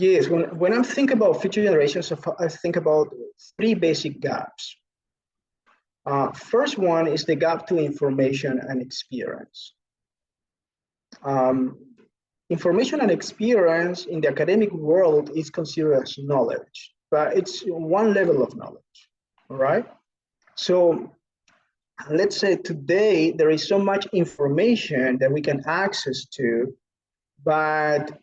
Yes, when I'm thinking about future generations, I think about three basic gaps. First one is the gap to information and experience. Um, Information and experience in the academic world is considered as knowledge, but it's one level of knowledge, all right? So let's say today there is so much information that we can access to, but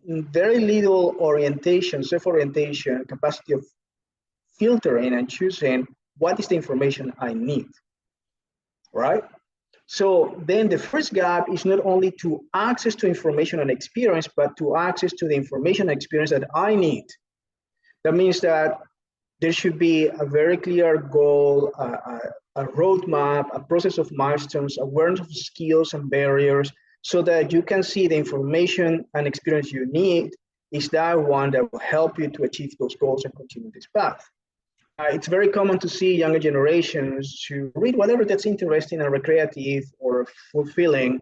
very little orientation, self-orientation, capacity of filtering and choosing what is the information I need, right? So then the first gap is not only to access to information and experience, but to access to the information and experience that I need. That means that there should be a very clear goal, a roadmap, a process of milestones, awareness of skills and barriers, so that you can see the information and experience you need is that one that will help you to achieve those goals and continue this path. It's very common to see younger generations to read whatever that's interesting and recreative or fulfilling,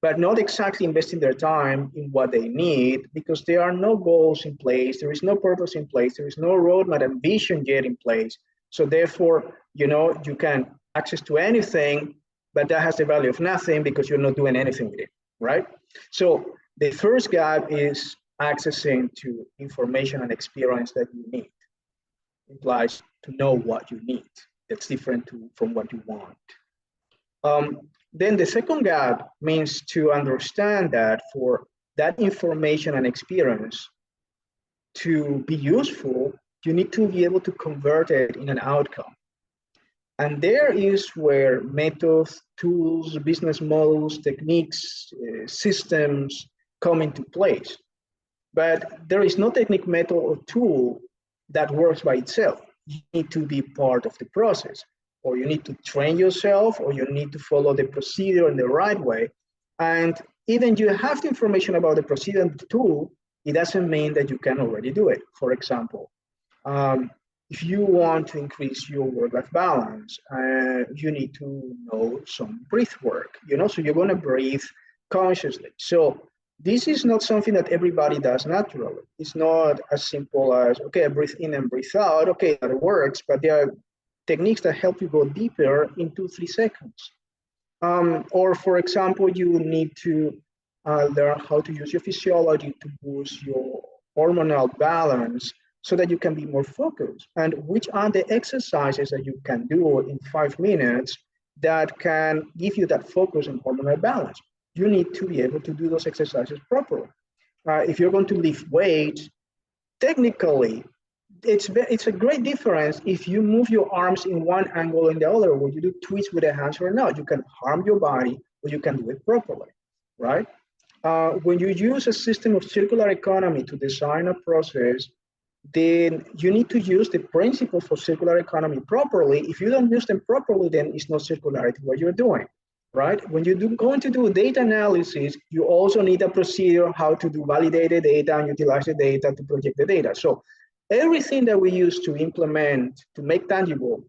but not exactly investing their time in what they need because there are no goals in place, there is no purpose in place, there is no roadmap and vision yet in place. So therefore, you can access to anything, but that has the value of nothing because you're not doing anything with it, right? So the first gap is accessing to information and experience that you need. Implies to know what you need. That's different from what you want. Then the second gap means to understand that for that information and experience to be useful, you need to be able to convert it in an outcome. And there is where methods, tools, business models, techniques, systems come into place. But there is no technique, method, or tool that works by itself. You need to be part of the process, or you need to train yourself, or you need to follow the procedure in the right way. And even you have the information about the procedure and the tool, it doesn't mean that you can already do it. For example, if you want to increase your work-life balance, you need to know some breath work, so you're going to breathe consciously. So this is not something that everybody does naturally. It's not as simple as, okay, I breathe in and breathe out. Okay, that works, but there are techniques that help you go deeper in 2-3 seconds. Or for example, you need to learn how to use your physiology to boost your hormonal balance so that you can be more focused. And which are the exercises that you can do in 5 minutes that can give you that focus and hormonal balance? You need to be able to do those exercises properly. If you're going to lift weights, technically, it's a great difference if you move your arms in one angle and the other, or you do twists with the hands or not. You can harm your body, or you can do it properly, right? When you use a system of circular economy to design a process, then you need to use the principles for circular economy properly. If you don't use them properly, then it's not circularity what you're doing, right? When you're going to do data analysis, you also need a procedure how to do validated data and utilize the data to project the data. So everything that we use to implement, to make tangible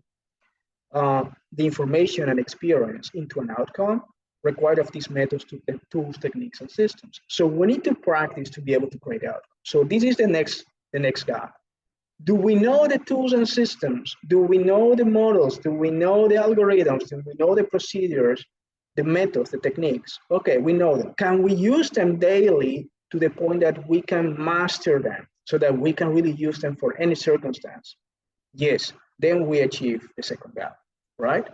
the information and experience into an outcome required of these methods, tools, techniques, and systems. So we need to practice to be able to create outcomes. So this is the next gap. Do we know the tools and systems? Do we know the models? Do we know the algorithms? Do we know the procedures, the methods, the techniques? Okay, we know them. Can we use them daily to the point that we can master them so that we can really use them for any circumstance? Yes, then we achieve the second gap, right?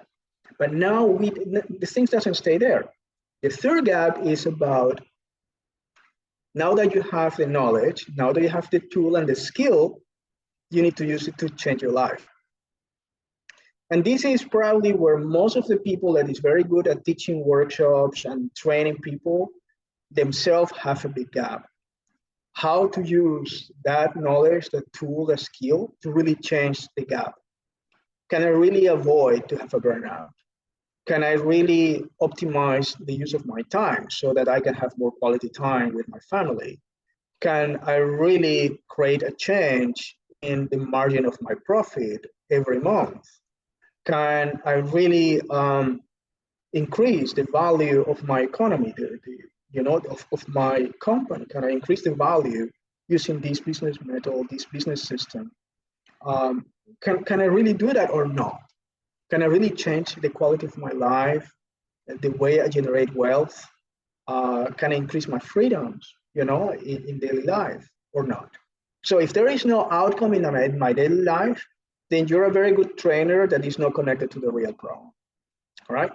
But now the things doesn't stay there. The third gap is about, now that you have the knowledge, now that you have the tool and the skill, you need to use it to change your life. And this is probably where most of the people that is very good at teaching workshops and training people themselves have a big gap. How to use that knowledge, the tool, the skill to really change the gap. Can I really avoid to have a burnout? Can I really optimize the use of my time so that I can have more quality time with my family? Can I really create a change in the margin of my profit every month? Can I really increase the value of my economy, of my company? Can I increase the value using this business method, this business system? Can I really do that or not? Can I really change the quality of my life, the way I generate wealth? Can I increase my freedoms, in daily life or not? So if there is no outcome in my daily life, then you're a very good trainer that is not connected to the real problem. All right.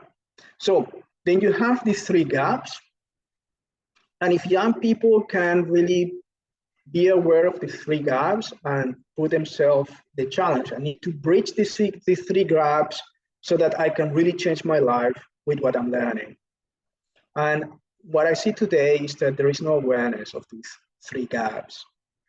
So then you have these three gaps. And if young people can really be aware of these three gaps and put themselves the challenge, I need to bridge these three gaps so that I can really change my life with what I'm learning. And what I see today is that there is no awareness of these three gaps.